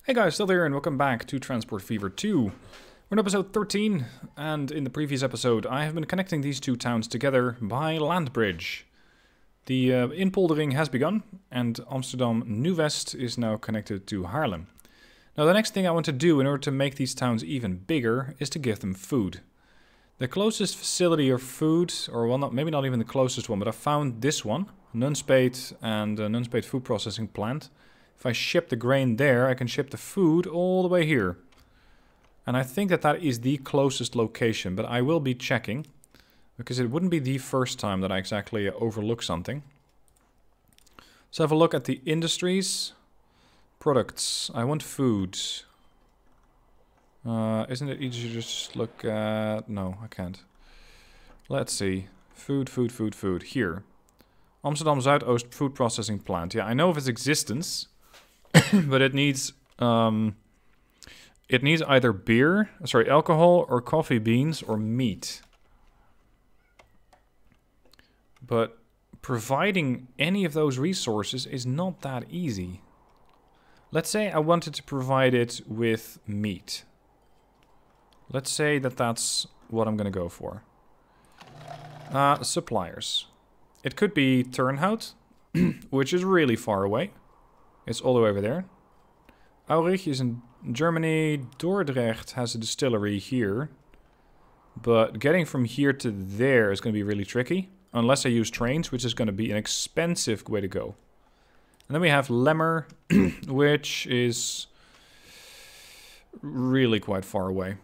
Hey guys, still here and welcome back to Transport Fever 2. We're in episode 13, and in the previous episode I have been connecting these two towns together by land bridge. The inpoldering has begun, and Amsterdam Nieuw-West is now connected to Haarlem. Now the next thing I want to do in order to make these towns even bigger is to give them food. The closest facility of food, or well, maybe not even the closest one, but I found this one, Nunspeet and Nunspeet Food Processing Plant. If I ship the grain there, I can ship the food all the way here. And I think that that is the closest location, but I will be checking. Because it wouldn't be the first time that I exactly overlook something. So have a look at the industries. Products. I want food. Isn't it easier to just look at... No, I can't. Let's see. Food. Here. Amsterdam Zuidoost Food Processing Plant. Yeah, I know of its existence. But it needs either beer, sorry, alcohol, or coffee beans, or meat. But providing any of those resources is not that easy. Let's say I wanted to provide it with meat. Let's say that that's what I'm going to go for. Suppliers. It could be Turnhout, which is really far away. It's all the way over there. Aurich is in Germany. Dordrecht has a distillery here. But getting from here to there is going to be really tricky. Unless I use trains, which is going to be an expensive way to go. And then we have Lemmer, which is really quite far away.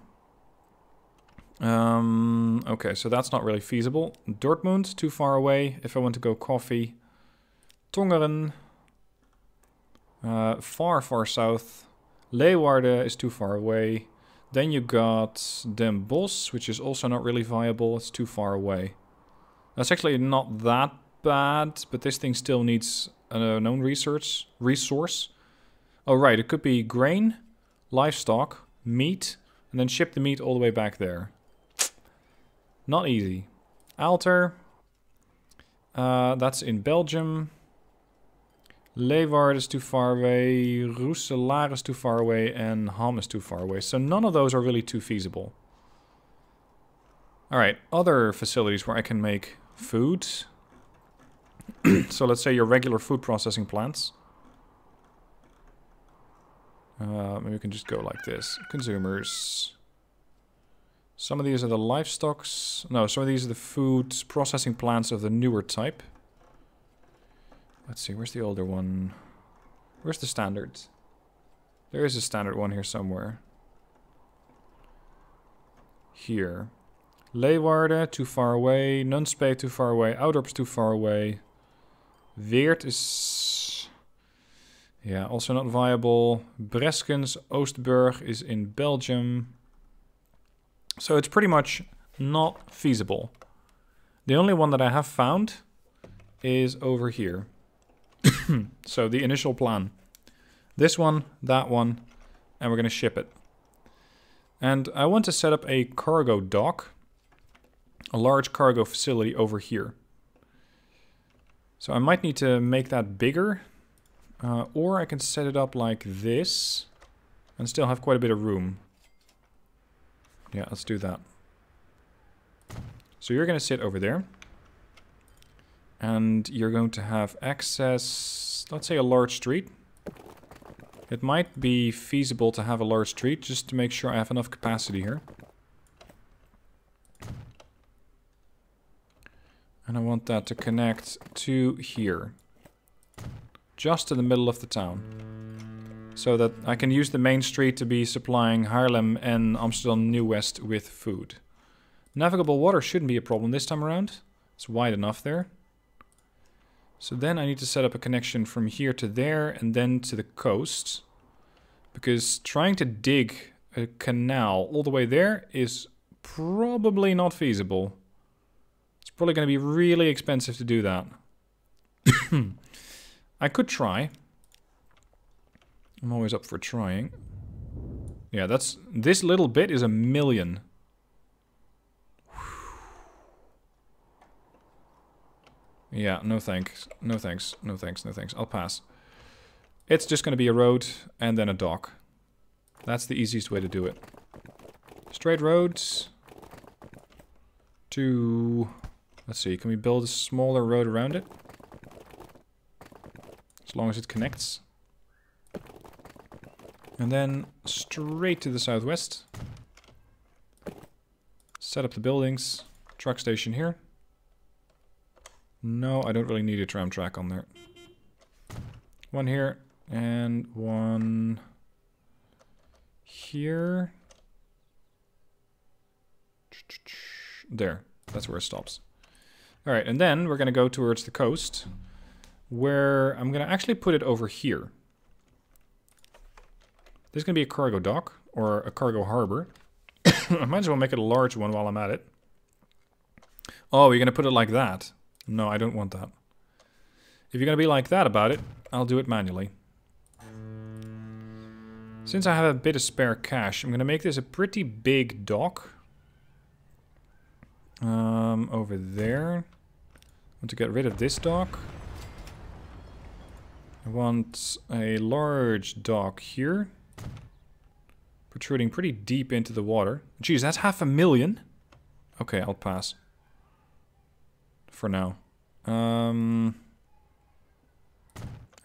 Okay, so that's not really feasible. Dortmund, too far away if I want to go coffee. Tongeren, far south. Leeuwarden is too far away. Then you got Den Bosch, which is also not really viable. It's too far away. That's actually not that bad, but this thing still needs a known resource. Oh, right, it could be grain, livestock, meat, and then ship the meat all the way back there. Not easy. Alter, that's in Belgium. Leeuwarden is too far away, Roeselaar is too far away, and Ham is too far away. So none of those are really too feasible. Alright, other facilities where I can make food. So let's say your regular food processing plants. Maybe we can just go like this. Consumers. Some of these are the livestocks. No, some of these are the food processing plants of the newer type. Let's see, where's the older one? Where's the standard? There is a standard one here somewhere. Here. Leeuwarden, too far away. Nunspeet, too far away. Oudorp's too far away. Weert is... yeah, also not viable. Breskens, Oostburg is in Belgium. So it's pretty much not feasible. The only one that I have found is over here. So the initial plan. This one, that one, and we're going to ship it. And I want to set up a cargo dock. A large cargo facility over here. So I might need to make that bigger. Or I can set it up like this. And still have quite a bit of room. Yeah, let's do that. So you're going to sit over there. And you're going to have access, let's say a large street. It might be feasible to have a large street just to make sure I have enough capacity here. And I want that to connect to here. Just to the middle of the town. So that I can use the main street to be supplying Haarlem and Amsterdam Nieuw-West with food. Navigable water shouldn't be a problem this time around. It's wide enough there. So then I need to set up a connection from here to there and then to the coast. Because trying to dig a canal all the way there is probably not feasible. It's probably going to be really expensive to do that. I could try. I'm always up for trying. Yeah, this little bit is 1 million. Yeah, no thanks. No thanks. No thanks. No thanks. I'll pass. It's just going to be a road and then a dock. That's the easiest way to do it. Straight roads to... Let's see, can we build a smaller road around it? As long as it connects. And then straight to the southwest. Set up the buildings. Truck station here. No, I don't really need a tram track on there. One here and one here. There, that's where it stops. All right, and then we're gonna go towards the coast, where I'm gonna actually put it over here. There's gonna be a cargo dock, or a cargo harbor. I might as well make it a large one while I'm at it. Oh, you're gonna put it like that? No, I don't want that. If you're gonna be like that about it, I'll do it manually. Since I have a bit of spare cash, I'm gonna make this a pretty big dock. Over there. I want to get rid of this dock. I want a large dock here. Protruding pretty deep into the water. Geez, that's 500,000. Okay, I'll pass. For now. And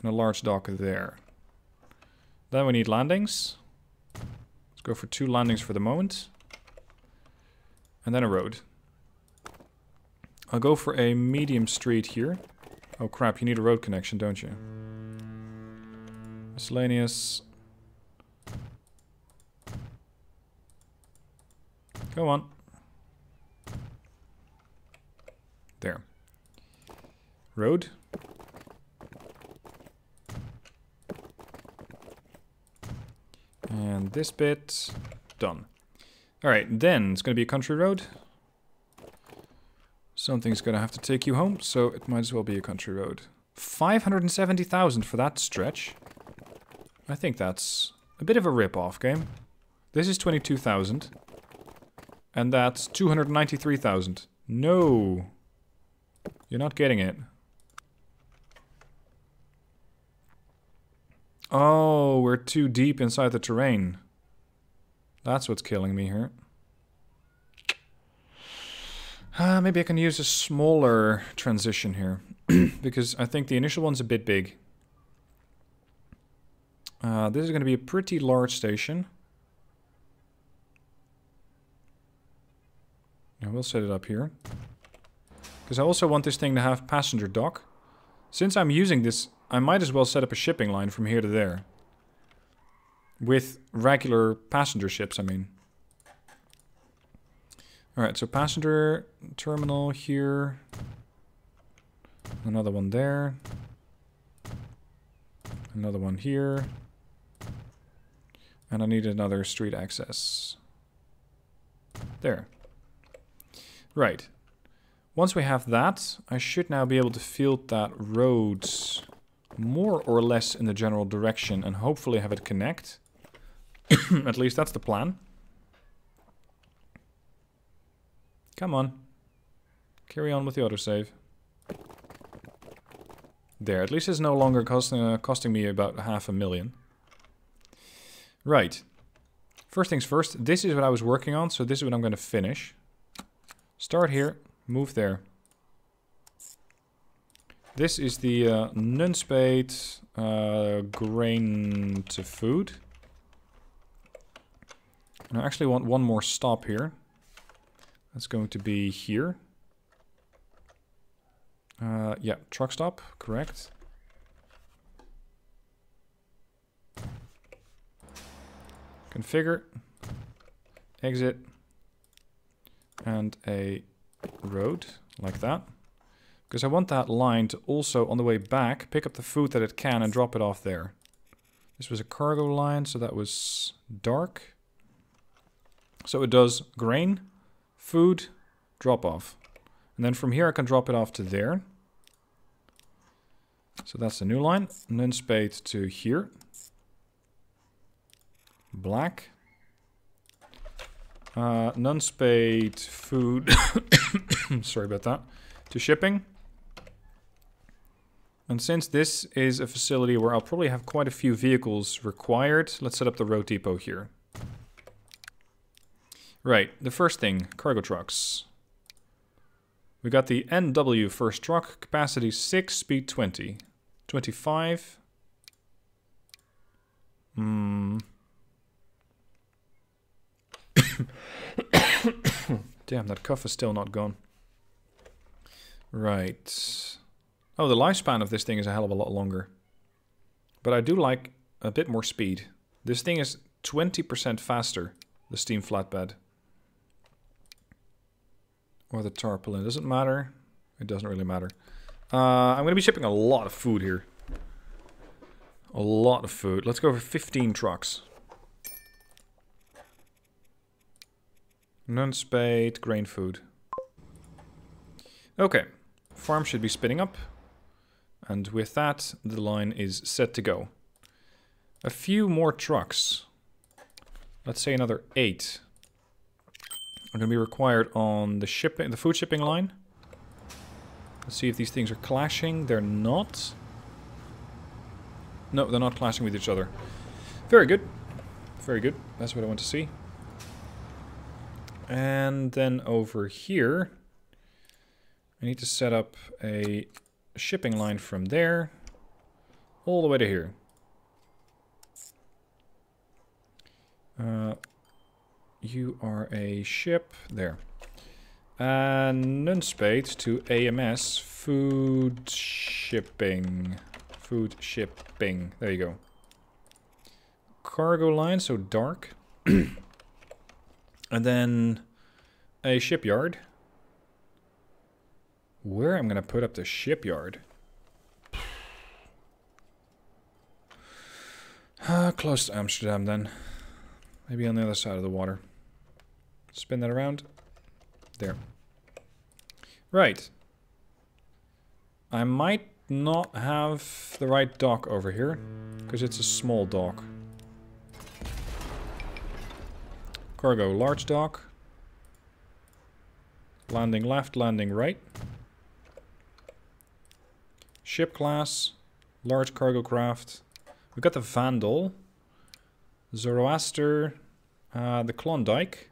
a large dock there. Then we need landings. Let's go for 2 landings for the moment. And then a road. I'll go for a medium street here. Oh crap, you need a road connection, don't you? Miscellaneous. Go on. There. Road. And this bit, done. Alright, then it's going to be a country road. Something's going to have to take you home, so it might as well be a country road. 570,000 for that stretch. I think that's a bit of a rip-off game. This is 22,000. And that's 293,000. No. You're not getting it. Oh, we're too deep inside the terrain. That's what's killing me here. Maybe I can use a smaller transition here. Because I think the initial one's a bit big. This is going to be a pretty large station. And we'll set it up here. Because I also want this thing to have passenger dock. Since I'm using this, I might as well set up a shipping line from here to there. With regular passenger ships, I mean. Alright, so passenger terminal here. Another one there. Another one here. And I need another street access. There. Right. Once we have that, I should now be able to field that roads more or less in the general direction and hopefully have it connect. At least that's the plan. Come on. Carry on with the autosave. There, at least it's no longer costing me about 500,000. Right. First things first, this is what I was working on, so this is what I'm going to finish. Start here, move there. This is the Nunspate grain to food. And I actually want one more stop here. That's going to be here. Yeah, truck stop, correct. Configure, exit, and a road, like that. Because I want that line to also, on the way back, pick up the food that it can and drop it off there. This was a cargo line, so that was dark. So it does grain, food, drop off. And then from here I can drop it off to there. So that's the new line. Nunspate to here. Black. Nunspate food. Sorry about that. To shipping. And since this is a facility where I'll probably have quite a few vehicles required, let's set up the road depot here. Right, the first thing, cargo trucks. We got the NW first truck, capacity 6, speed 20. 25. Damn, that cough is still not gone. Right. Oh, the lifespan of this thing is a hell of a lot longer. But I do like a bit more speed. This thing is 20% faster, the steam flatbed. Or the tarpaulin. Does it matter? It doesn't really matter. I'm going to be shipping a lot of food here. A lot of food. Let's go for 15 trucks. Non-spade, grain food. Okay. Farm should be spinning up. And with that, the line is set to go. A few more trucks. Let's say another 8. Are going to be required on the shipping, the food shipping line. Let's see if these things are clashing. They're not. No, they're not clashing with each other. Very good. Very good. That's what I want to see. And then over here, I need to set up a shipping line from there all the way to here. You are a ship. There. And Nunspate to AMS. Food shipping. Food shipping. There you go. Cargo line, so dark. And then a shipyard. Where I'm going to put up the shipyard? Close to Amsterdam then. Maybe on the other side of the water. Spin that around. There. Right. I might not have the right dock over here, because it's a small dock. Cargo, large dock. Landing left, landing right. Ship class, large cargo craft. We've got the Vandal, Zoroaster, the Klondike.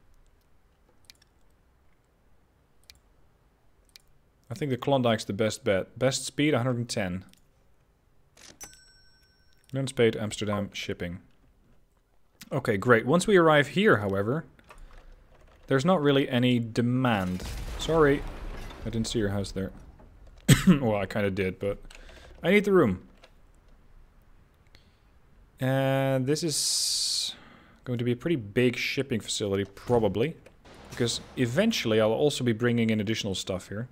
I think the Klondike's the best bet. Best speed, 110. Nunspate, Amsterdam, shipping. Okay, great. Once we arrive here, however, there's not really any demand. Sorry, I didn't see your house there. Well, I kind of did, but I need the room. And this is going to be a pretty big shipping facility, probably. Because eventually I'll also be bringing in additional stuff here.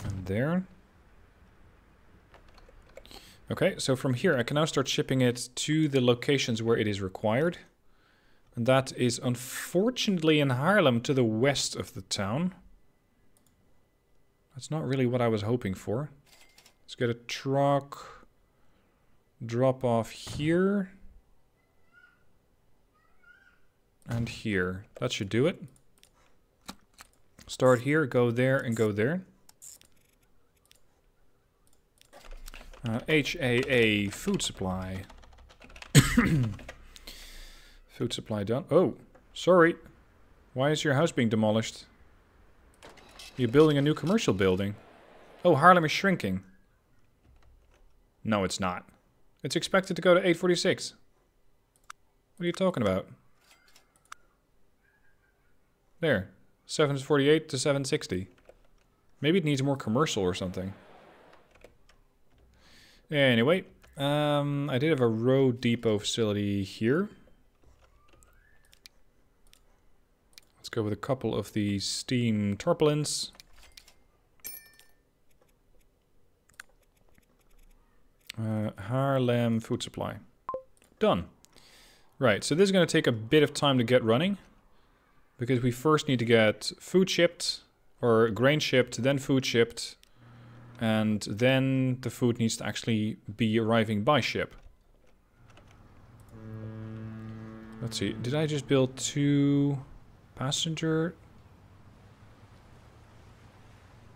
And there. Okay, so from here I can now start shipping it to the locations where it is required. And that is unfortunately in Haarlem to the west of the town. That's not really what I was hoping for. Let's get a truck. Drop off here. And here. That should do it. Start here, go there, and go there. HAA food supply. Food supply done. Oh, sorry. Why is your house being demolished? You're building a new commercial building. Oh, Haarlem is shrinking. No, it's not. It's expected to go to 846. What are you talking about? There. 748 to 760. Maybe it needs more commercial or something. Anyway, I did have a road depot facility here. Let's go with a couple of the steam tarpaulins. Haarlem food supply. Done. Right, so this is going to take a bit of time to get running. Because we first need to get food shipped, or grain shipped, then food shipped. And then the food needs to actually be arriving by ship. Let's see. Did I just build 2 passenger?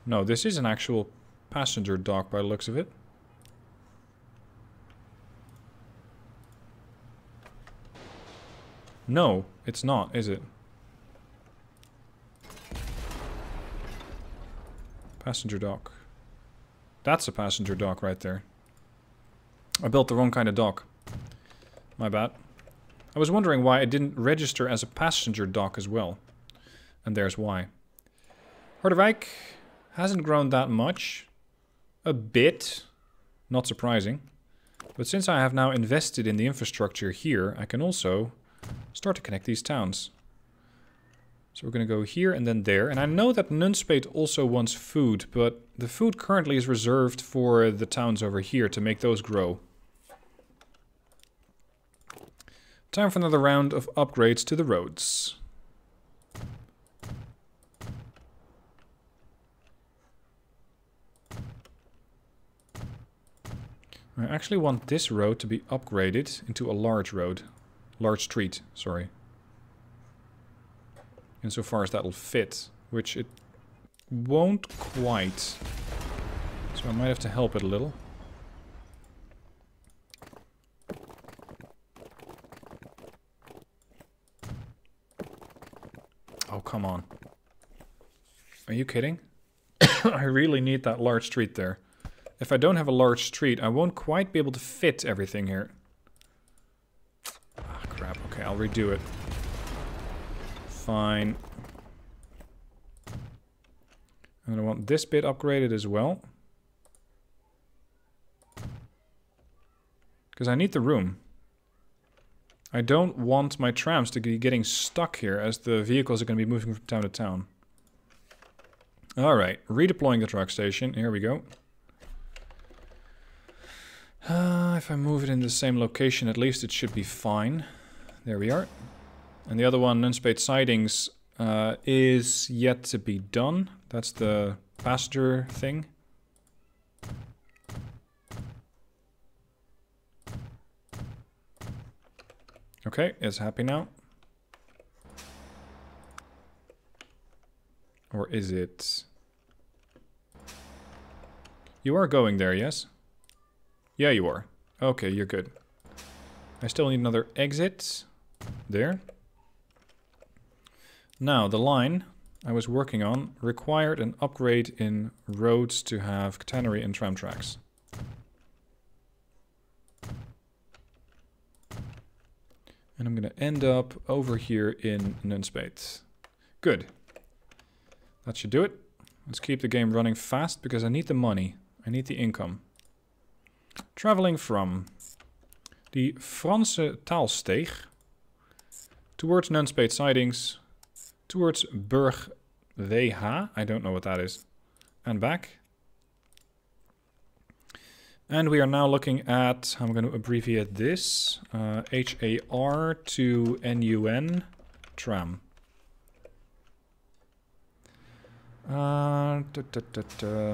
No, this is an actual passenger dock by the looks of it. No, it's not, is it? Passenger dock. That's a passenger dock right there. I built the wrong kind of dock. My bad. I was wondering why it didn't register as a passenger dock as well. And there's why. Harderwijk hasn't grown that much. A bit. Not surprising. But since I have now invested in the infrastructure here, I can also start to connect these towns. So we're going to go here and then there. And I know that Nunspeet also wants food, but the food currently is reserved for the towns over here to make those grow. Time for another round of upgrades to the roads. I actually want this road to be upgraded into a large road. Large street, sorry. Insofar as that'll fit, which it won't quite. So I might have to help it a little. Oh, come on. Are you kidding? I really need that large street there. If I don't have a large street, I won't quite be able to fit everything here. Ah, crap. Okay, I'll redo it. Fine. And I want this bit upgraded as well. Because I need the room. I don't want my trams to be getting stuck here as the vehicles are going to be moving from town to town. Alright, redeploying the truck station. Here we go. If I move it in the same location, at least it should be fine. There we are. And the other one, Nunspeet Sidings, is yet to be done. That's the passenger thing. Okay, it's happy now. Or is it? You are going there, yes? Yeah, you are. Okay, you're good. I still need another exit. There. Now, the line I was working on required an upgrade in roads to have catenary and tram tracks. And I'm going to end up over here in Nunspeet. Good. That should do it. Let's keep the game running fast because I need the money. I need the income. Traveling from the Franse Taalsteeg towards Nunspeet Sidings, towards Burg WH, I don't know what that is, and back. And we are now looking at, I'm going to abbreviate this, HAR to NUN tram.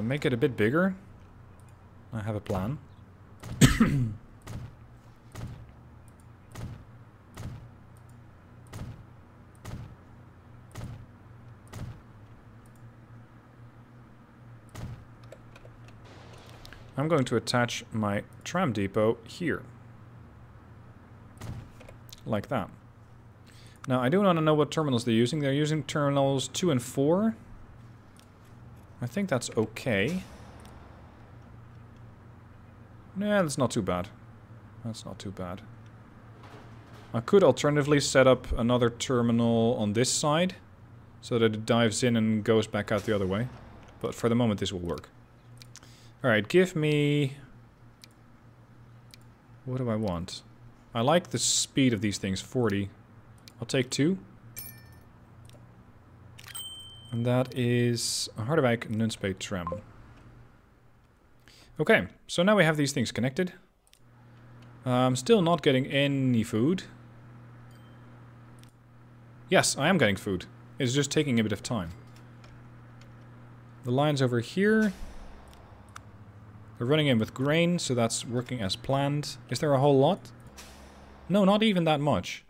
Make it a bit bigger. I have a plan. I'm going to attach my tram depot here. Like that. Now, I do want to know what terminals they're using. They're using terminals 2 and 4. I think that's okay. Yeah, that's not too bad. That's not too bad. I could alternatively set up another terminal on this side, so that it dives in and goes back out the other way. But for the moment, this will work. Alright, give me... What do I want? I like the speed of these things, 40. I'll take 2. And that is a Harderwijk Nunspeet tram. Okay, so now we have these things connected. I'm still not getting any food. Yes, I am getting food. It's just taking a bit of time. The lines over here... They're running in with grain, so that's working as planned. Is there a whole lot? No, not even that much.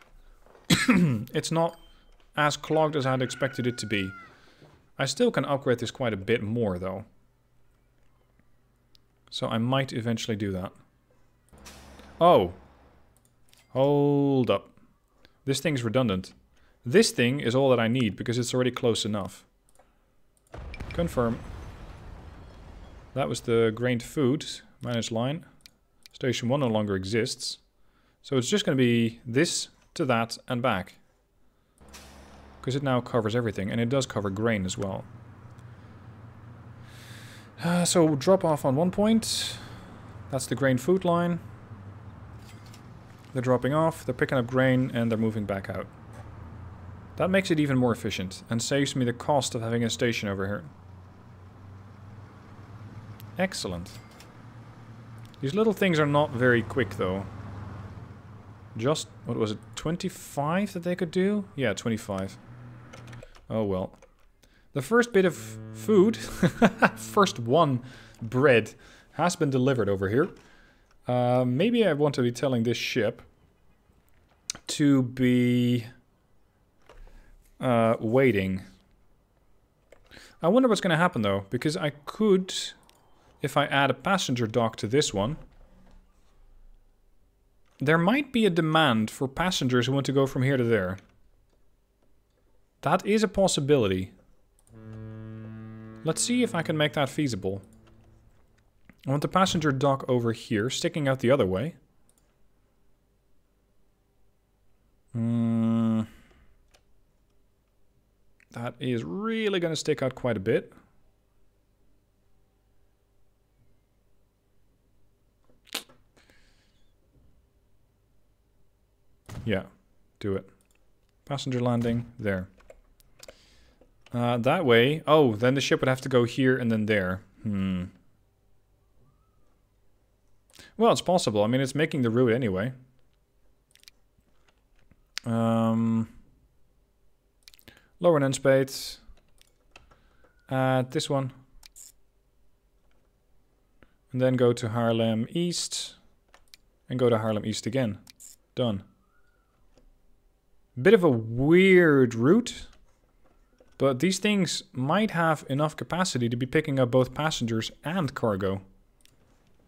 It's not as clogged as I'd expected it to be. I still can upgrade this quite a bit more, though. So I might eventually do that. Oh. Hold up. This thing's redundant. This thing is all that I need, because it's already close enough. Confirm. That was the grained food. Manage line. Station 1 no longer exists. So it's just going to be this to that and back. Because it now covers everything. And it does cover grain as well. So drop off on one point. That's the grain food line. They're dropping off. They're picking up grain and they're moving back out. That makes it even more efficient. And saves me the cost of having a station over here. Excellent. These little things are not very quick though. Just, what was it, 25 that they could do? Yeah, 25. Oh well. The first bit of food, first one bread, has been delivered over here. Maybe I want to be telling this ship to be waiting. I wonder what's going to happen though, because I could, if I add a passenger dock to this one, there might be a demand for passengers who want to go from here to there. That is a possibility. Let's see if I can make that feasible. I want the passenger dock over here, sticking out the other way. That is really going to stick out quite a bit. Yeah, do it. Passenger landing, there. That way... Oh, then the ship would have to go here and then there. Well, it's possible. I mean, it's making the route anyway. Lower Nunspeet. This one. And then go to Haarlem East. And go to Haarlem East again. Done. Bit of a weird route. But these things might have enough capacity to be picking up both passengers and cargo.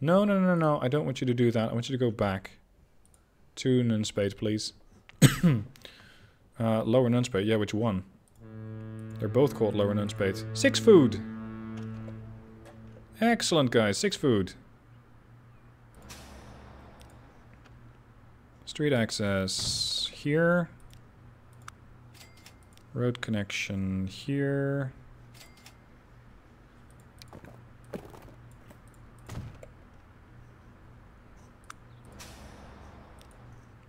No, no, no, no. I don't want you to do that. I want you to go back. To Nunspeet, please. Lower Nunspeet. Yeah, which one? They're both called Lower Nunspeet. 6 food! Excellent, guys. 6 food. Street access here. Road connection here.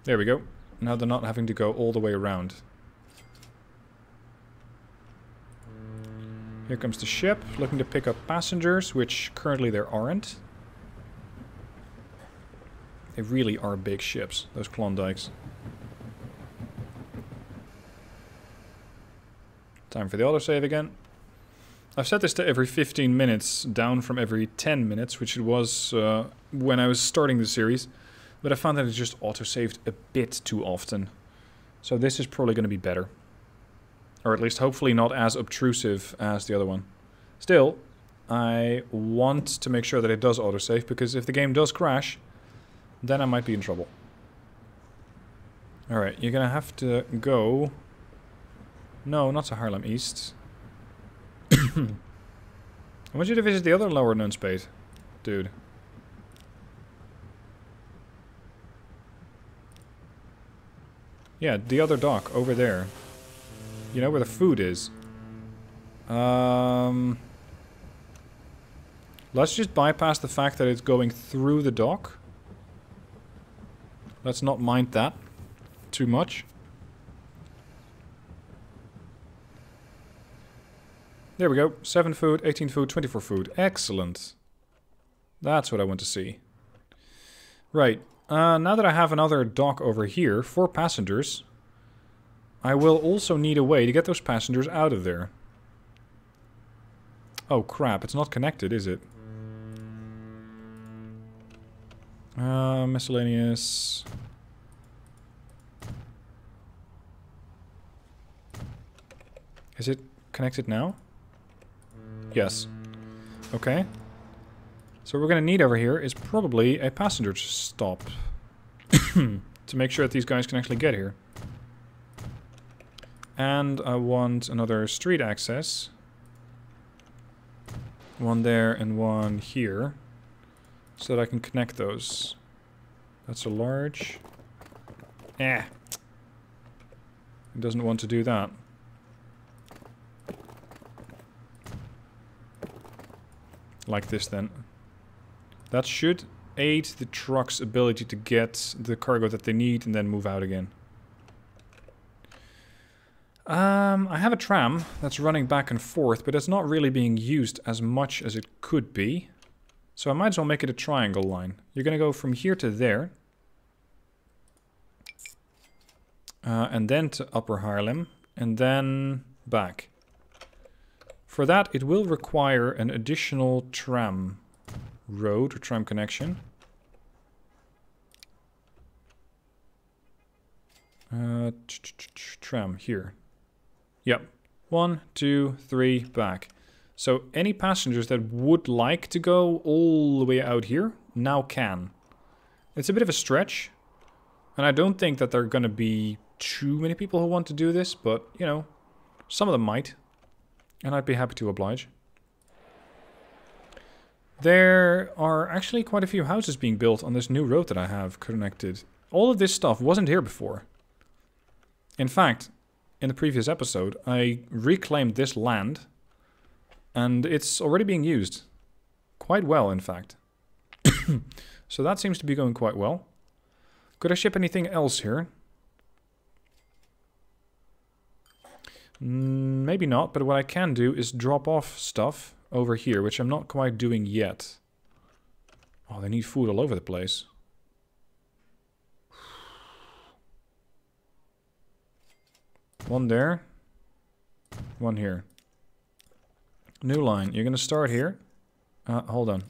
There we go. Now they're not having to go all the way around. Here comes the ship, looking to pick up passengers, which currently there aren't. They really are big ships, those Klondikes. Time for the autosave again. I've set this to every 15 minutes, down from every 10 minutes, which it was when I was starting the series. But I found that it just autosaved a bit too often. So this is probably going to be better. Or at least hopefully not as obtrusive as the other one. Still, I want to make sure that it does autosave, because if the game does crash, then I might be in trouble. Alright, you're going to have to go... No, not to Haarlem East. I want you to visit the other Lower Nunspeet, dude. Yeah, the other dock over there. You know where the food is. Let's just bypass the fact that it's going through the dock. Let's not mind that too much. There we go. 7 food, 18 food, 24 food. Excellent. That's what I want to see. Right. Now that I have another dock over here for passengers, I will also need a way to get those passengers out of there. Oh crap, it's not connected, is it? Miscellaneous. Is it connected now? Yes. Okay. So what we're going to need over here is probably a passenger stop. To make sure that these guys can actually get here. And I want another street access. One there and one here. So that I can connect those. That's a large. Eh. It doesn't want to do that. Like this then. That should aid the truck's ability to get the cargo that they need and then move out again. I have a tram that's running back and forth, but it's not really being used as much as it could be. So I might as well make it a triangle line. You're going to go from here to there. And then to Upper Haarlem. And then back. For that, it will require an additional tram road or tram connection. Tram here. Yep. 1, 2, 3, back. So any passengers that would like to go all the way out here now can. It's a bit of a stretch. And I don't think that there are going to be too many people who want to do this, but, you know, some of them might. And I'd be happy to oblige. There are actually quite a few houses being built on this new road that I have connected. All of this stuff wasn't here before. In fact, in the previous episode, I reclaimed this land. And it's already being used. Quite well, in fact. So that seems to be going quite well. Could I ship anything else here? Maybe not, but what I can do is drop off stuff over here, which I'm not quite doing yet. Oh, they need food all over the place. One there. One here. New line. You're going to start here. Hold on.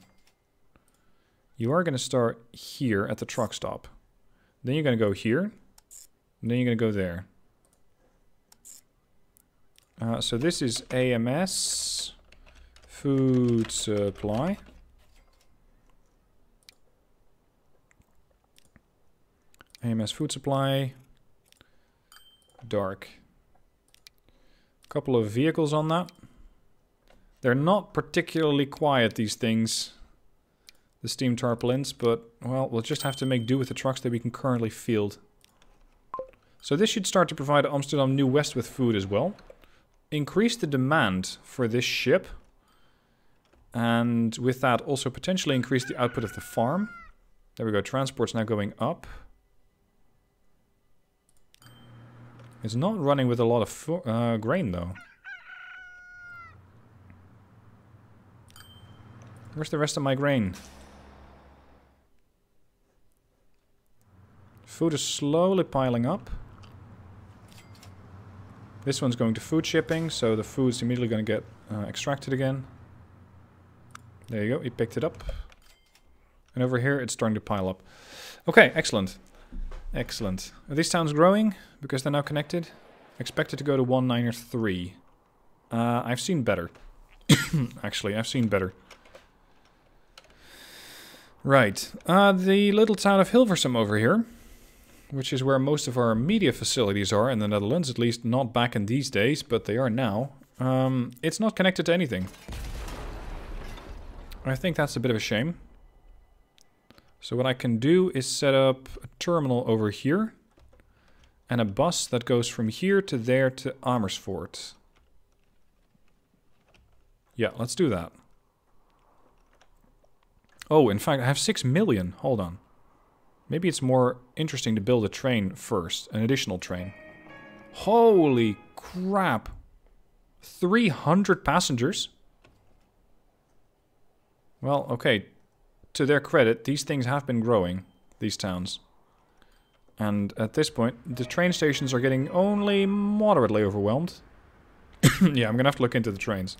You are going to start here at the truck stop. Then you're going to go here. And then you're going to go there. So this is AMS food supply. AMS food supply. Dark. Couple of vehicles on that. They're not particularly quiet, these things. The steam tarpaulins, but, well, we'll just have to make do with the trucks that we can currently field. So this should start to provide Amsterdam New West with food as well. Increase the demand for this ship. And with that also potentially increase the output of the farm. There we go, transport's now going up. It's not running with a lot of grain though. Where's the rest of my grain? Food is slowly piling up. This one's going to food shipping, so the food's immediately going to get extracted again. There you go, he picked it up. And over here it's starting to pile up. Okay, excellent. Excellent. Are these towns growing? Because they're now connected? Expected to go to 193. I've seen better. Actually, I've seen better. Right. The little town of Hilversum over here, which is where most of our media facilities are in the Netherlands, at least not back in these days, but they are now. It's not connected to anything. I think that's a bit of a shame. So what I can do is set up a terminal over here and a bus that goes from here to there to Amersfoort. Yeah, let's do that. Oh, in fact, I have 6 million. Hold on. Maybe it's more interesting to build a train first, an additional train. Holy crap. 300 passengers? Well, okay. To their credit, these things have been growing, these towns. And at this point, the train stations are getting only moderately overwhelmed. Yeah, I'm gonna have to look into the trains.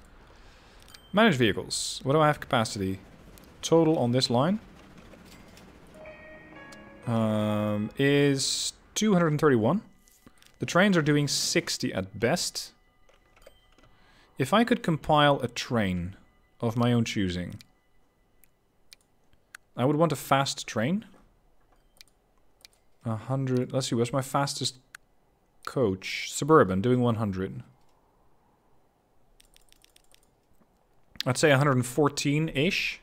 Manage vehicles. What do I have capacity? Total on this line is 231. The trains are doing 60 at best. If I could compile a train of my own choosing, I would want a fast train. 100. Let's see, what's my fastest coach? Suburban, doing 100. I'd say 114-ish.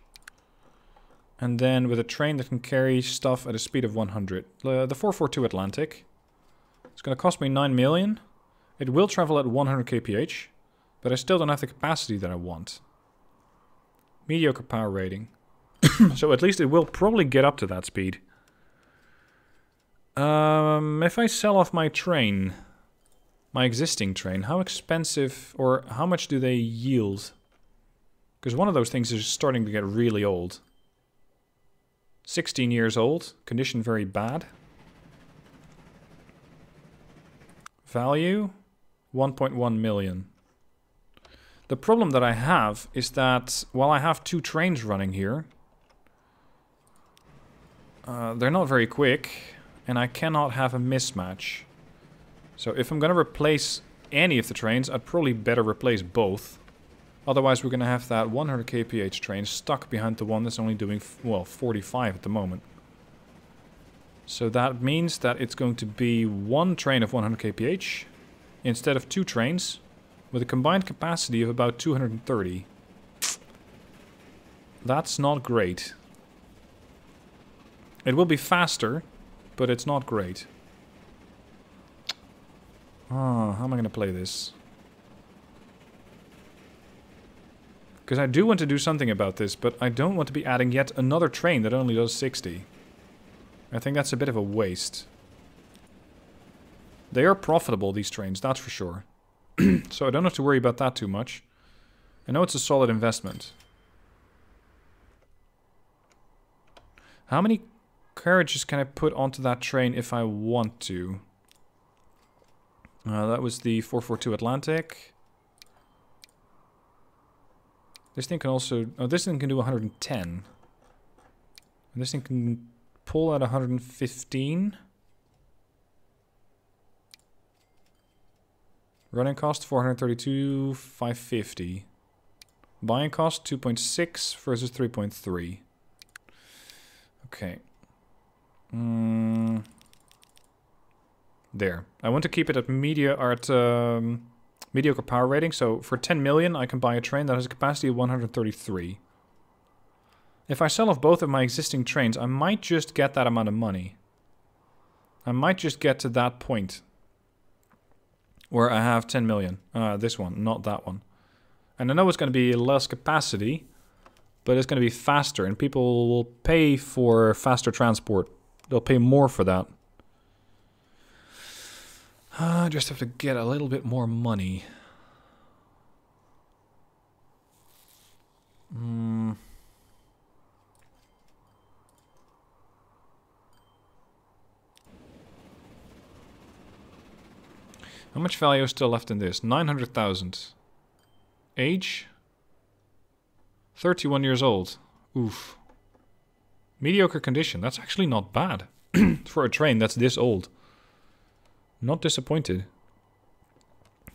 And then with a train that can carry stuff at a speed of 100. The 442 Atlantic. It's going to cost me 9 million. It will travel at 100 kph. But I still don't have the capacity that I want. Mediocre power rating. So at least it will probably get up to that speed. If I sell off my train, my existing train, how expensive or how much do they yield? Because one of those things is starting to get really old. 16 years old, condition very bad. Value, 1.1 million. The problem that I have is that while I have 2 trains running here, they're not very quick, and I cannot have a mismatch. So if I'm going to replace any of the trains, I'd probably better replace both. Otherwise we're going to have that 100 kph train stuck behind the one that's only doing, well, 45 at the moment. So that means that it's going to be 1 train of 100 kph instead of 2 trains with a combined capacity of about 230. That's not great. It will be faster, but it's not great. Oh, how am I going to play this? Because I do want to do something about this, but I don't want to be adding yet another train that only does 60. I think that's a bit of a waste. They are profitable, these trains, that's for sure. So I don't have to worry about that too much. I know it's a solid investment. How many carriages can I put onto that train if I want to? That was the 442 Atlantic. This thing can also... Oh, this thing can do 110. And this thing can pull at 115. Running cost 432, 550. Buying cost 2.6 versus 3.3. Okay. There. I want to keep it at mediocre power rating. So for 10 million, I can buy a train that has a capacity of 133. If I sell off both of my existing trains, I might just get that amount of money. I might just get to that point where I have 10 million. This one, not that one. And I know it's going to be less capacity, but it's going to be faster, and people will pay for faster transport. They'll pay more for that. I just have to get a little bit more money. How much value is still left in this? 900,000. Age? 31 years old. Oof. Mediocre condition. That's actually not bad. For a train that's this old. Not disappointed.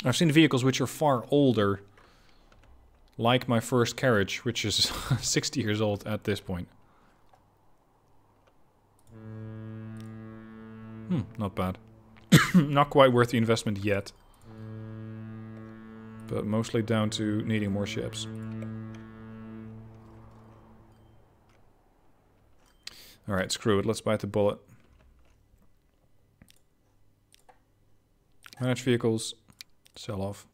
I've seen vehicles which are far older. Like my first carriage, which is 60 years old at this point. Not bad. Not quite worth the investment yet. But mostly down to needing more ships. Alright, screw it. Let's bite the bullet. Manage vehicles. Sell off.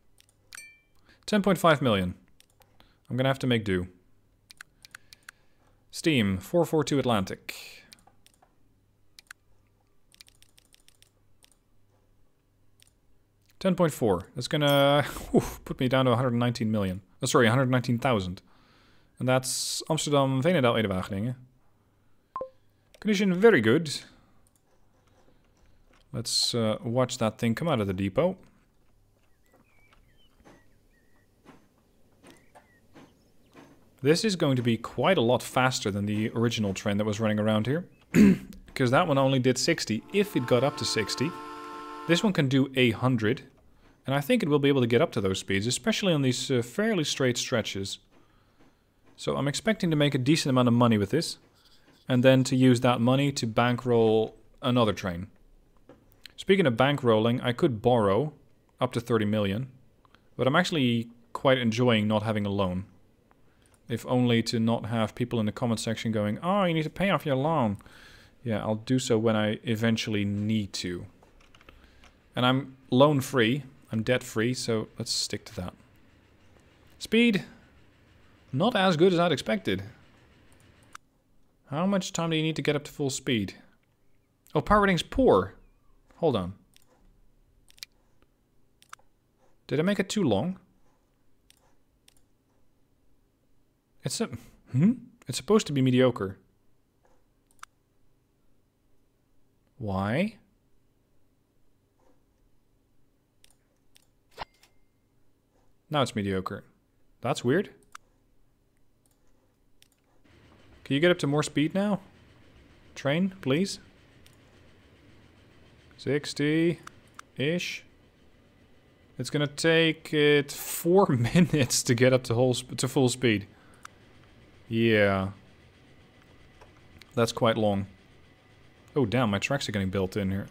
10.5 million. I'm gonna have to make do. Steam, 442 Atlantic. $10.4. That's gonna put me down to 119 million. Sorry, 119,000. And that's Amsterdam, Veenendaal, Ede, Wageningen. Condition very good. Let's watch that thing come out of the depot. This is going to be quite a lot faster than the original train that was running around here. Because that one only did 60, if it got up to 60. This one can do 100. And I think it will be able to get up to those speeds, especially on these fairly straight stretches. So I'm expecting to make a decent amount of money with this. And then to use that money to bankroll another train. Speaking of bankrolling, I could borrow up to 30 million. But I'm actually quite enjoying not having a loan. If only to not have people in the comment section going, oh, you need to pay off your loan. Yeah, I'll do so when I eventually need to. And I'm loan free. I'm debt free, so let's stick to that. Speed. Not as good as I'd expected. How much time do you need to get up to full speed? Oh, power rating's poor. Hold on. Did I make it too long? It's supposed to be mediocre. Why? Now it's mediocre. That's weird. Can you get up to more speed now? Train, please. 60-ish. It's gonna take it 4 minutes to get up to full speed. Yeah. That's quite long. Oh damn, my tracks are getting built in here.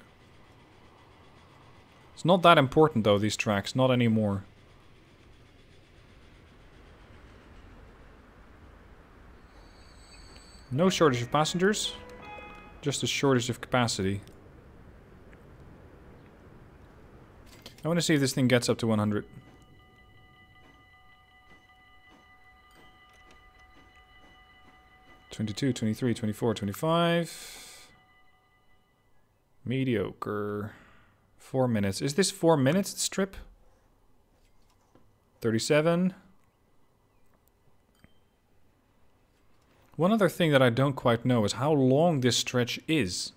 It's not that important though, these tracks. Not anymore. No shortage of passengers. Just a shortage of capacity. I want to see if this thing gets up to 100. $22, $23, $24, $25. Mediocre. 4 minutes. Is this 4 minutes, this trip? 37. One other thing that I don't quite know is how long this stretch is.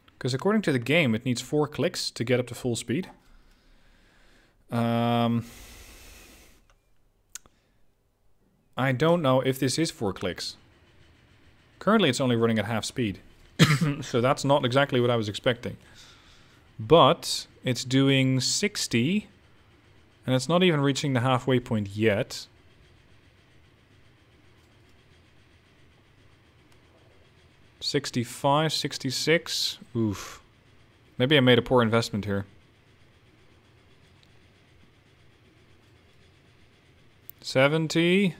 Because according to the game, it needs 4 clicks to get up to full speed. I don't know if this is 4 clicks. Currently it's only running at half speed. So that's not exactly what I was expecting. But it's doing 60. And it's not even reaching the halfway point yet. $65, $66. Oof. Maybe I made a poor investment here. $70.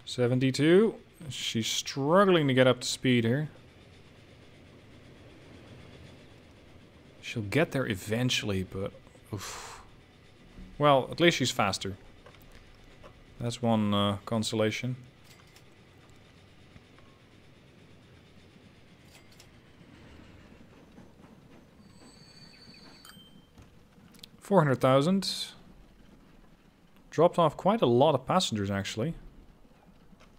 72. She's struggling to get up to speed here. She'll get there eventually, but... Oof. Well, at least she's faster. That's one consolation. $400,000. Dropped off quite a lot of passengers, actually.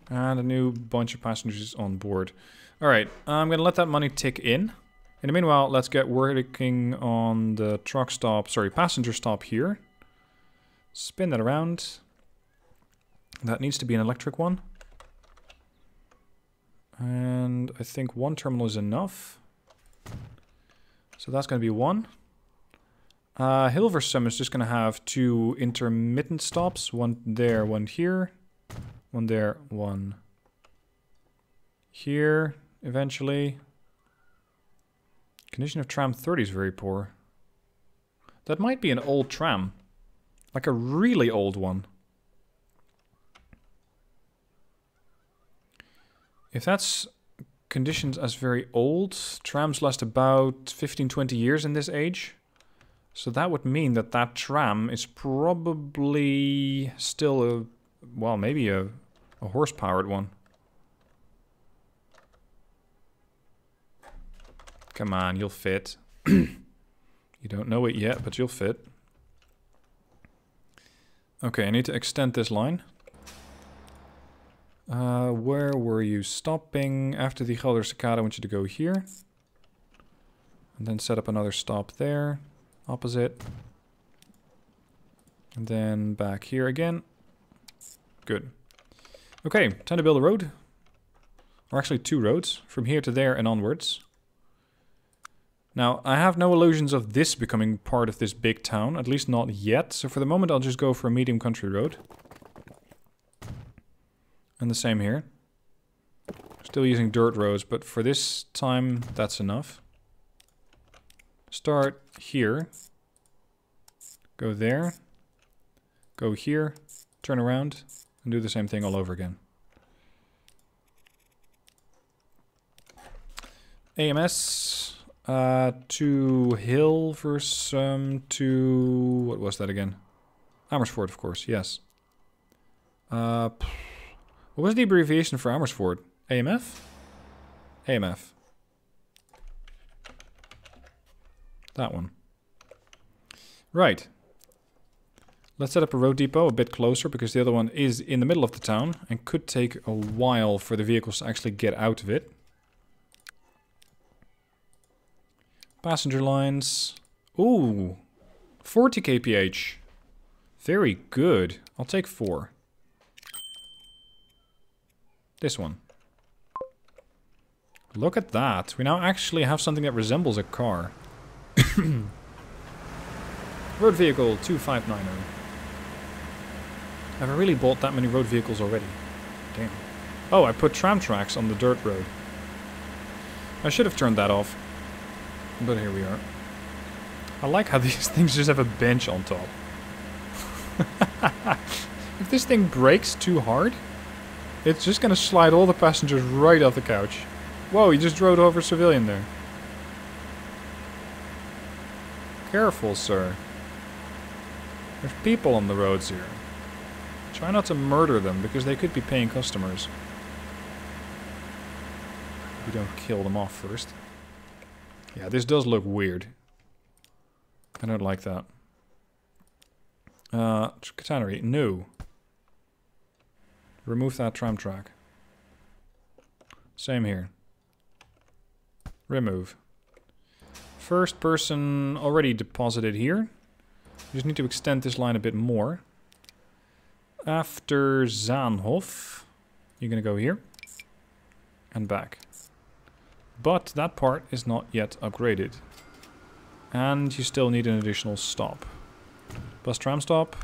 And a new bunch of passengers on board. Alright, I'm going to let that money tick in. In the meanwhile, let's get working on the truck stop, sorry, passenger stop here. Spin that around. That needs to be an electric one. And I think one terminal is enough. So that's going to be one. Hilversum is just going to have 2 intermittent stops. One there, one here. One there, one here, eventually. Condition of tram 30 is very poor. That might be an old tram. Like a really old one. If that's conditioned as very old, trams last about 15-20 years in this age. So that would mean that that tram is probably still a, well, maybe a horse-powered one. Come on, you'll fit. You don't know it yet, but you'll fit. Okay, I need to extend this line. Where were you stopping? After the Gelder Cicada, I want you to go here. And then set up another stop there. Opposite. And then back here again. Good. Okay, time to build a road. Or actually 2 roads. From here to there and onwards. Now, I have no illusions of this becoming part of this big town, at least not yet. So for the moment, I'll just go for a medium country road. And the same here. Still using dirt roads, but for this time, that's enough. Start here. Go there. Go here. Turn around. And do the same thing all over again. AMS to Hill versus to... What was that again? Amersfoort, of course, yes. What was the abbreviation for Amersfoort? AMF? AMF. That one. Right. Let's set up a road depot a bit closer, because the other one is in the middle of the town and could take a while for the vehicles to actually get out of it. Passenger lines. Ooh, 40 kph. Very good. I'll take 4. This one. Look at that. We now actually have something that resembles a car. Road vehicle 2590. Have I really bought that many road vehicles already? Damn. Oh, I put tram tracks on the dirt road. I should have turned that off. But here we are. I like how these things just have a bench on top. If this thing breaks too hard, it's just gonna slide all the passengers right off the couch. Whoa, you just drove over a civilian there. Careful, sir. There's people on the roads here. Try not to murder them, because they could be paying customers. We don't kill them off first. Yeah, this does look weird. I don't like that. Tannery, no. Remove that tram track. Same here. Remove. First person already deposited here. We just need to extend this line a bit more. After Zaanhof, you're gonna go here. And back. But that part is not yet upgraded. And you still need an additional stop. Bus tram stop.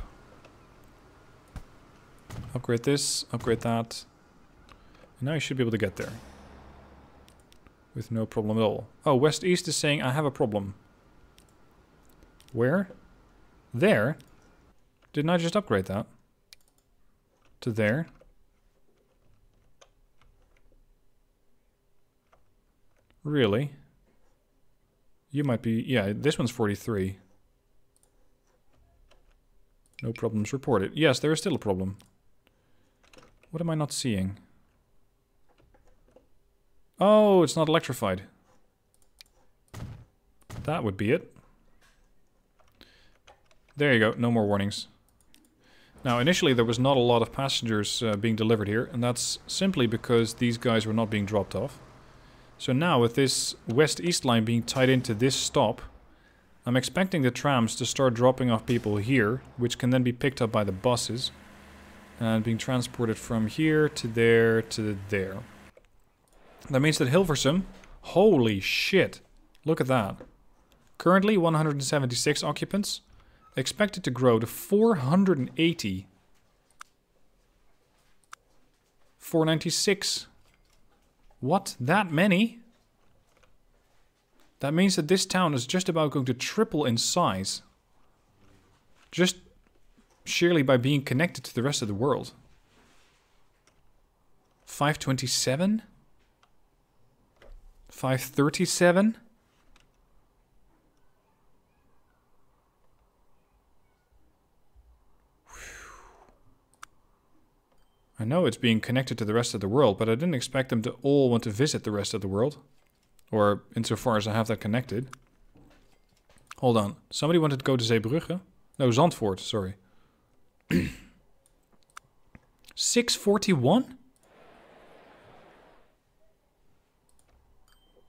Upgrade this, upgrade that. And now you should be able to get there. With no problem at all. Oh, West East is saying I have a problem. Where? There? Didn't I just upgrade that? To there? Really? You might be... Yeah, this one's 43. No problems reported. Yes, there is still a problem. What am I not seeing? Oh, it's not electrified. That would be it. There you go, no more warnings. Now, initially there was not a lot of passengers being delivered here, and that's simply because these guys were not being dropped off. So now, with this west-east line being tied into this stop, I'm expecting the trams to start dropping off people here, which can then be picked up by the buses, and being transported from here to there to there. That means that Hilversum, holy shit, look at that. Currently 176 occupants, expected to grow to 480. 496. What? That many? That means that this town is just about going to triple in size. Just sheerly by being connected to the rest of the world. 527? 537? I know it's being connected to the rest of the world, but I didn't expect them to all want to visit the rest of the world. Or insofar as I have that connected. Hold on. Somebody wanted to go to Zeebrugge? No, Zandvoort, sorry. 641?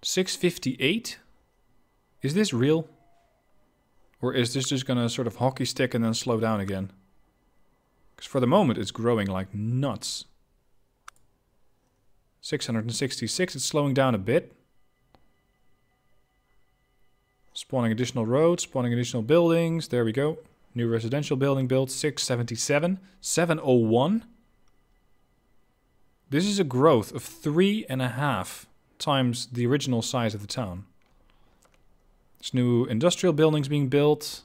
658? Is this real? Or is this just gonna sort of hockey stick and then slow down again? Because for the moment it's growing like nuts. 666, it's slowing down a bit. Spawning additional roads, spawning additional buildings. There we go. New residential building built, 677. 701. This is a growth of 3.5 times the original size of the town. There's new industrial buildings being built.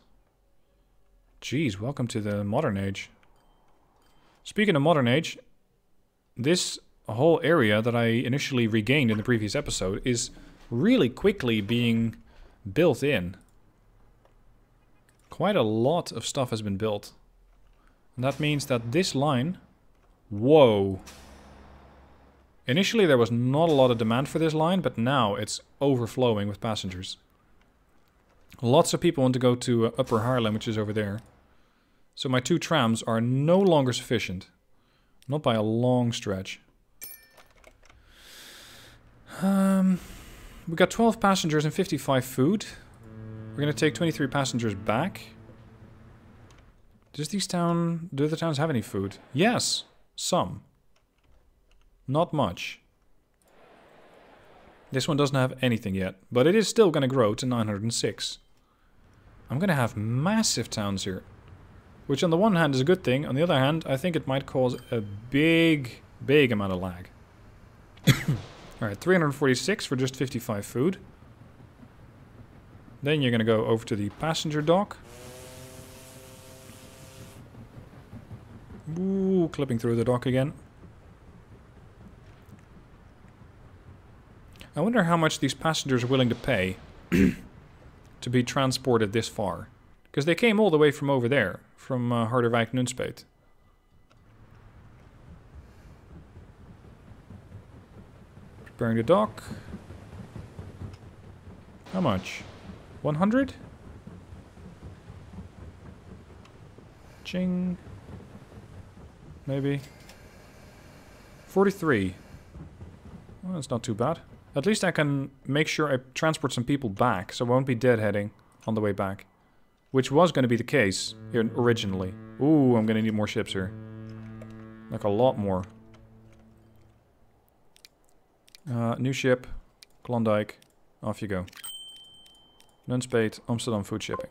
Jeez, welcome to the modern age. Speaking of modern age, this whole area that I initially regained in the previous episode is really quickly being built in. Quite a lot of stuff has been built. And that means that this line... Whoa. Initially there was not a lot of demand for this line, but now it's overflowing with passengers. Lots of people want to go to Upper Haarlem, which is over there. So my 2 trams are no longer sufficient. Not by a long stretch. We got 12 passengers and 55 food. We're going to take 23 passengers back. Do the towns have any food? Yes, some. Not much. This one doesn't have anything yet, but it is still going to grow to 906. I'm going to have massive towns here. Which on the one hand is a good thing, on the other hand, I think it might cause a big amount of lag. Alright, 346 for just 55 food. Then you're going to go over to the passenger dock. Ooh, clipping through the dock again. I wonder how much these passengers are willing to pay to be transported this far. Because they came all the way from over there, from Harderwijk Nunspeet. Preparing the dock. How much? 100? Ching. Maybe. 43. Well, that's not too bad. At least I can make sure I transport some people back, so I won't be deadheading on the way back. Which was going to be the case here originally. Ooh, I'm going to need more ships here. Like a lot more. New ship. Klondike. Off you go. Nunspeet, Amsterdam food shipping.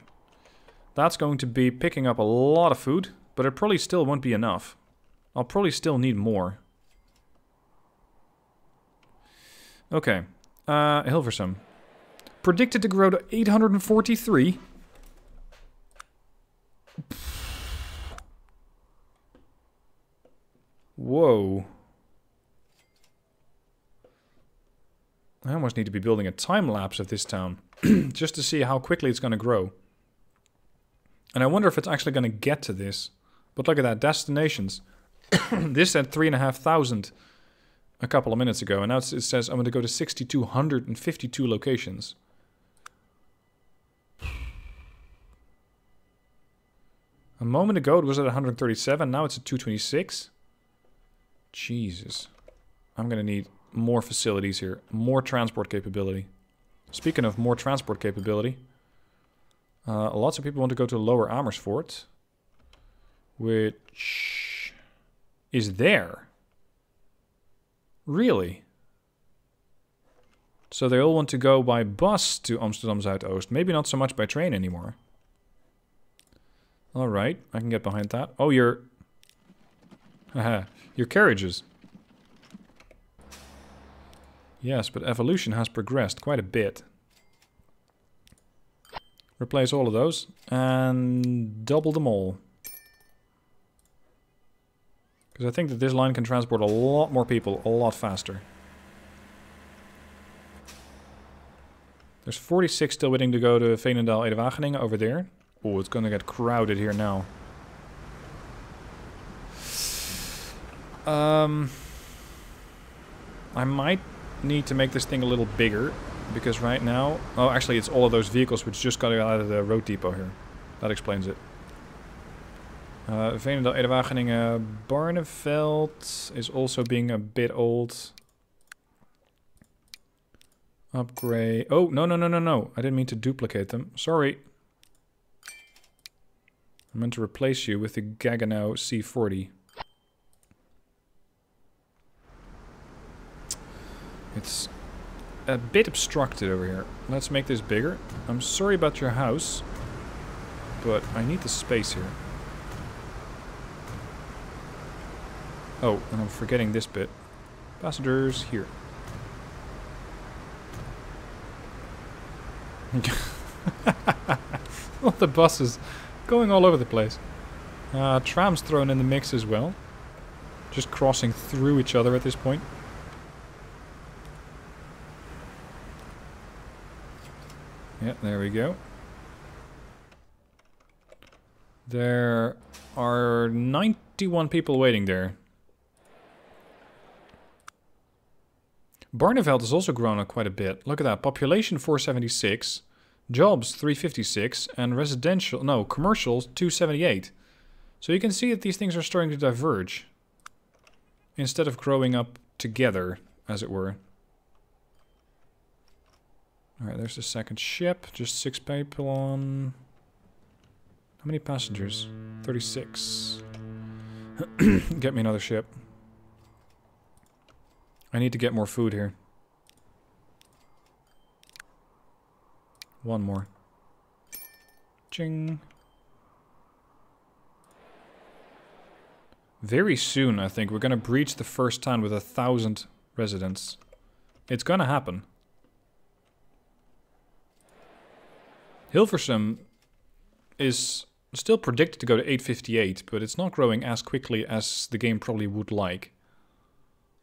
That's going to be picking up a lot of food, but it probably still won't be enough. I'll probably still need more. Okay. Hilversum. Predicted to grow to 843. Whoa. I almost need to be building a time lapse of this town. Just to see how quickly it's going to grow. And I wonder if it's actually going to get to this. But look at that, destinations. This said 3,500 a couple of minutes ago. And now it says I'm going to go to 6,252 locations. A moment ago it was at 137. Now it's at 226. Jesus. I'm going to need more facilities here. More transport capability. Speaking of more transport capability. Lots of people want to go to Lower Amersfoort. Which is there. Really? So they all want to go by bus to Amsterdam Zuidoost. Maybe not so much by train anymore. Alright, I can get behind that. Oh, your carriages. Yes, but evolution has progressed quite a bit. Replace all of those and double them all. Because I think that this line can transport a lot more people a lot faster. There's 46 still waiting to go to Veenendaal Ede Wageningen over there. Oh, it's going to get crowded here now. I might need to make this thing a little bigger. Because right now... Oh, actually, it's all of those vehicles which just got out of the road depot here. That explains it. Veenendaal Ede Wageningen Barneveld is also being a bit old. Upgrade... Oh, no. I didn't mean to duplicate them. Sorry. I meant to replace you with the Gaggenau C40. a bit obstructed over here. Let's make this bigger. I'm sorry about your house, but I need the space here. Oh, and I'm forgetting this bit. Passengers here. All the buses going all over the place. Trams thrown in the mix as well. Just crossing through each other at this point. Yeah, there we go. There are 91 people waiting there. Barneveld has also grown up quite a bit. Look at that. Population 476, jobs 356, and residential, no, commercials 278. So you can see that these things are starting to diverge. Instead of growing up together, as it were. Alright, there's the second ship. Just 6 people on... How many passengers? 36. Get me another ship. I need to get more food here. One more. Ching. Very soon, I think, we're going to breach the first town with 1,000 residents. It's going to happen. Hilversum is still predicted to go to 858, but it's not growing as quickly as the game probably would like.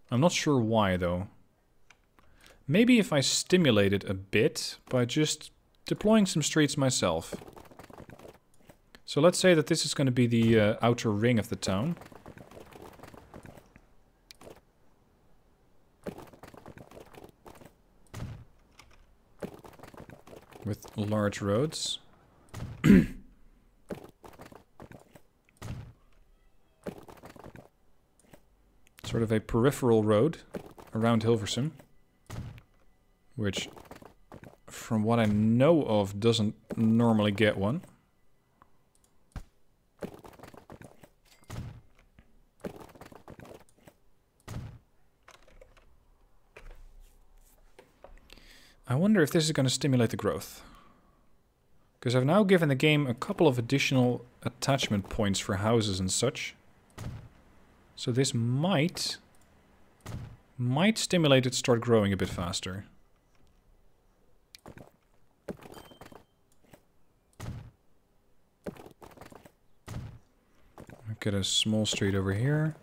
I'm not sure why, though. Maybe if I stimulate it a bit by just deploying some streets myself. So let's say that this is going to be the outer ring of the town. With large roads. Sort of a peripheral road around Hilversum. Which, from what I know of, doesn't normally get one. I wonder if this is going to stimulate the growth. Because I've now given the game a couple of additional attachment points for houses and such. So this might stimulate it to start growing a bit faster. Get a small street over here.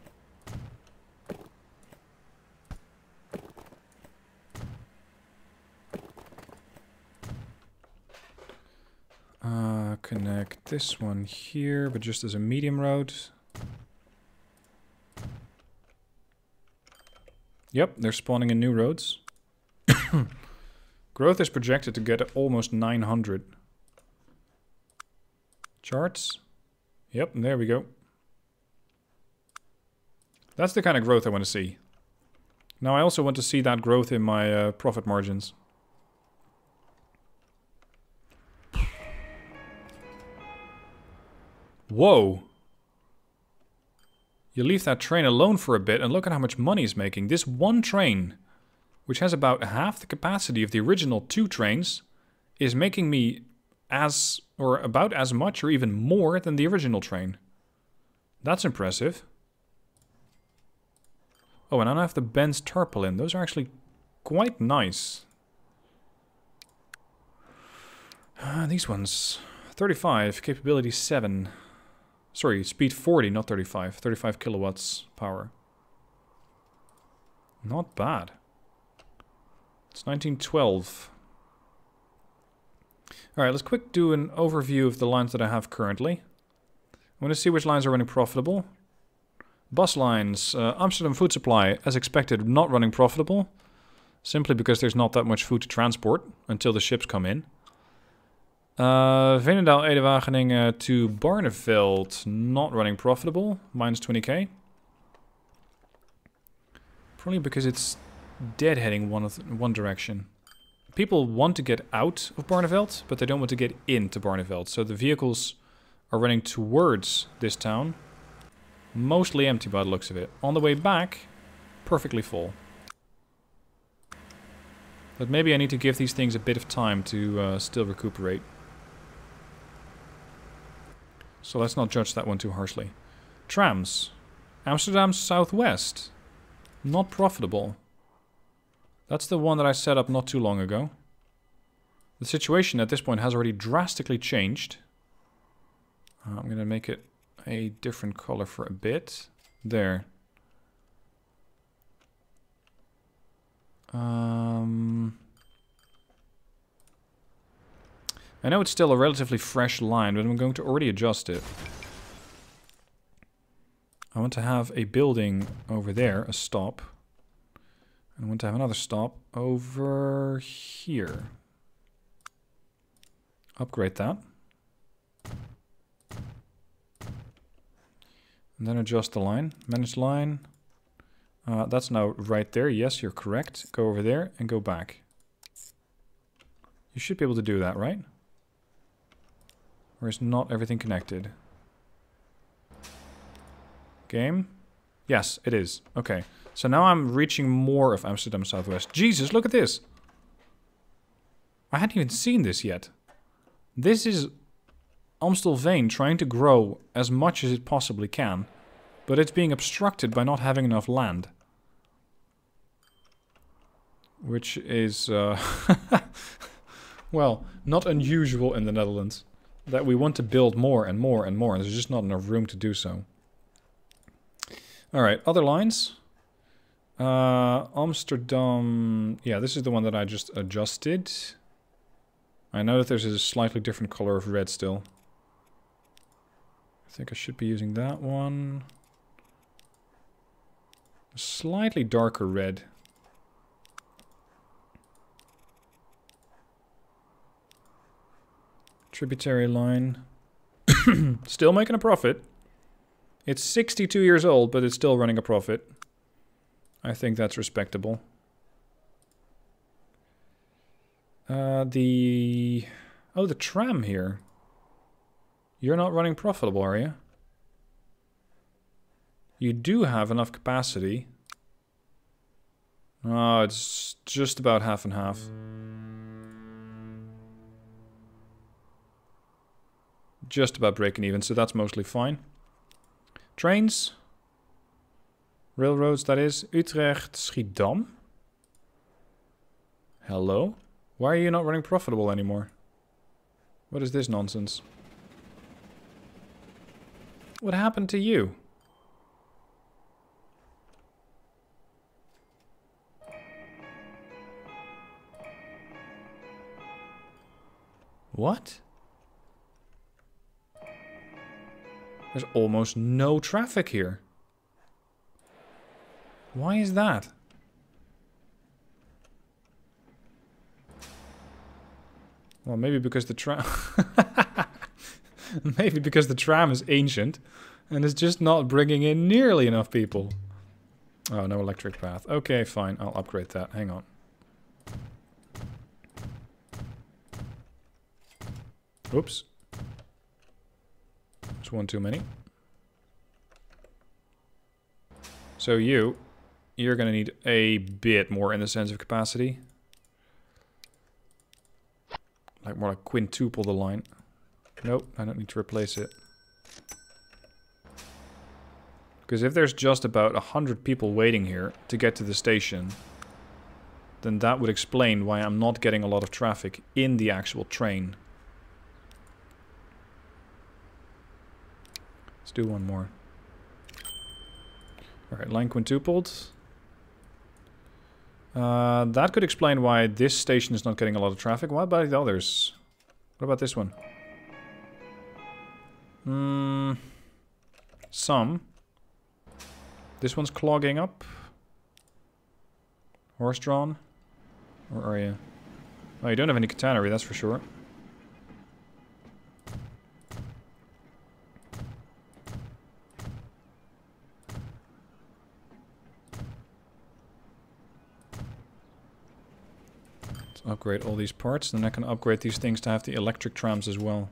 Connect this one here, but just as a medium road. Yep, they're spawning in new roads. Growth is projected to get almost 900. Charts. Yep, there we go. That's the kind of growth I want to see. Now I also want to see that growth in my profit margins. Whoa. You leave that train alone for a bit and look at how much money it's making. This one train, which has about half the capacity of the original 2 trains, is making me as, or about as much or even more than the original train. That's impressive. Oh, and I have the Benz tarpaulin. Those are actually quite nice. These ones. 35, capability 7. Sorry, speed 40, not 35. 35 kilowatts power. Not bad. It's 1912. Alright, let's quick do an overview of the lines that I have currently. I want to see which lines are running profitable. Bus lines. Amsterdam Food Supply, as expected, not running profitable. Simply because there's not that much food to transport until the ships come in. Veenendaal, Ede-Wageningen to Barneveld, not running profitable, minus 20k. Probably because it's deadheading one direction. People want to get out of Barneveld, but they don't want to get into Barneveld. So the vehicles are running towards this town. Mostly empty by the looks of it. On the way back, perfectly full. But maybe I need to give these things a bit of time to still recuperate. So let's not judge that one too harshly. Trams. Amsterdam Southwest. Not profitable. That's the one that I set up not too long ago. The situation at this point has already drastically changed. I'm going to make it a different color for a bit. There. I know it's still a relatively fresh line, but I'm going to already adjust it. I want to have a building over there, a stop. And I want to have another stop over here. Upgrade that. And then adjust the line. Manage line. That's now right there. Yes, you're correct. Go over there and go back. You should be able to do that, right? Or is not everything connected? Game? Yes, it is. Okay. So now I'm reaching more of Amsterdam Southwest. Jesus, look at this. I hadn't even seen this yet. This is Amstelveen trying to grow as much as it possibly can. But it's being obstructed by not having enough land. Which is, well, not unusual in the Netherlands. That we want to build more and more and more, and there's just not enough room to do so. Alright, other lines. Amsterdam... Yeah, this is the one that I just adjusted. I know that there's a slightly different color of red still. I think I should be using that one. A slightly darker red. Tributary line. Still making a profit. It's 62 years old, but it's still running a profit. I think that's respectable. The tram here. You're not running profitable, are you? You do have enough capacity. Oh, it's just about half and half. Just about breaking even, so that's mostly fine. Trains. Railroads, that is. Utrecht, Schiedam. Hello? Why are you not running profitable anymore? What is this nonsense? What happened to you? What? There's almost no traffic here. Why is that? Well, maybe because the tram... Maybe because the tram is ancient and it's just not bringing in nearly enough people. Oh, no electric path. Okay, fine. I'll upgrade that. Hang on. Oops. There's one too many. So you're going to need a bit more in the sense of capacity. Like more like quintuple the line. Nope, I don't need to replace it. Because if there's just about 100 people waiting here to get to the station, then that would explain why I'm not getting a lot of traffic in the actual train. Let's do one more. Alright, line quintupled. That could explain why this station is not getting a lot of traffic. What about the others? What about this one? Some. This one's clogging up. Horse-drawn. Where are you? Oh, you don't have any catenary, that's for sure. Let's upgrade all these parts, then I can upgrade these things to have the electric trams as well.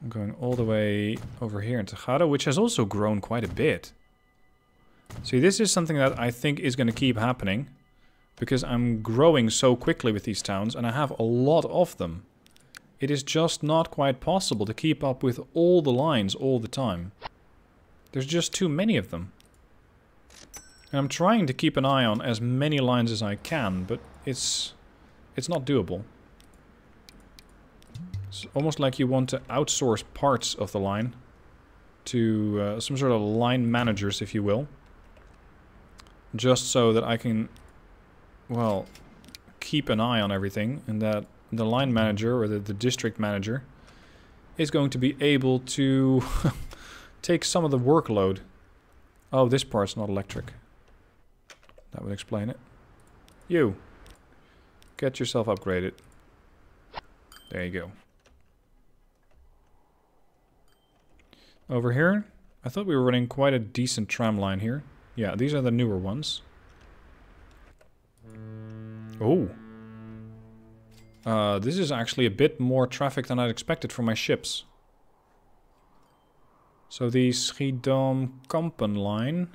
I'm going all the way over here into Gado, which has also grown quite a bit. See, this is something that I think is going to keep happening. Because I'm growing so quickly with these towns, and I have a lot of them. It is just not quite possible to keep up with all the lines all the time. There's just too many of them. And I'm trying to keep an eye on as many lines as I can, but it's not doable. It's almost like you want to outsource parts of the line to some sort of line managers, if you will. Just so that I can, well, keep an eye on everything, and that the line manager or the district manager is going to be able to take some of the workload. Oh, this part's not electric. That would explain it. You. Get yourself upgraded. There you go. Over here, I thought we were running quite a decent tram line here. Yeah, these are the newer ones. Oh. This is actually a bit more traffic than I'd expected for my ships. So the Schiedam-Kampen line,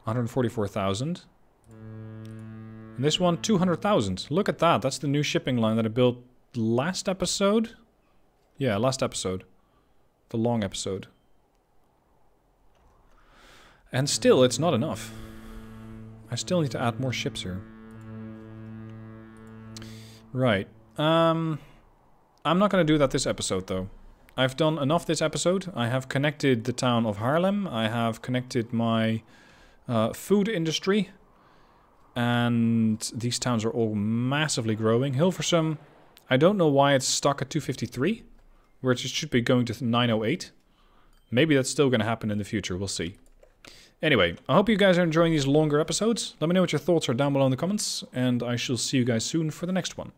144,000. And this one, 200,000. Look at that. That's the new shipping line that I built last episode. Yeah, last episode. The long episode. And still, it's not enough. I still need to add more ships here. Right. I'm not going to do that this episode, though. I've done enough this episode. I have connected the town of Haarlem. I have connected my food industry. And these towns are all massively growing. Hilversum, I don't know why it's stuck at 253, where it should be going to 908. Maybe that's still going to happen in the future. We'll see. Anyway, I hope you guys are enjoying these longer episodes. Let me know what your thoughts are down below in the comments, and I shall see you guys soon for the next one.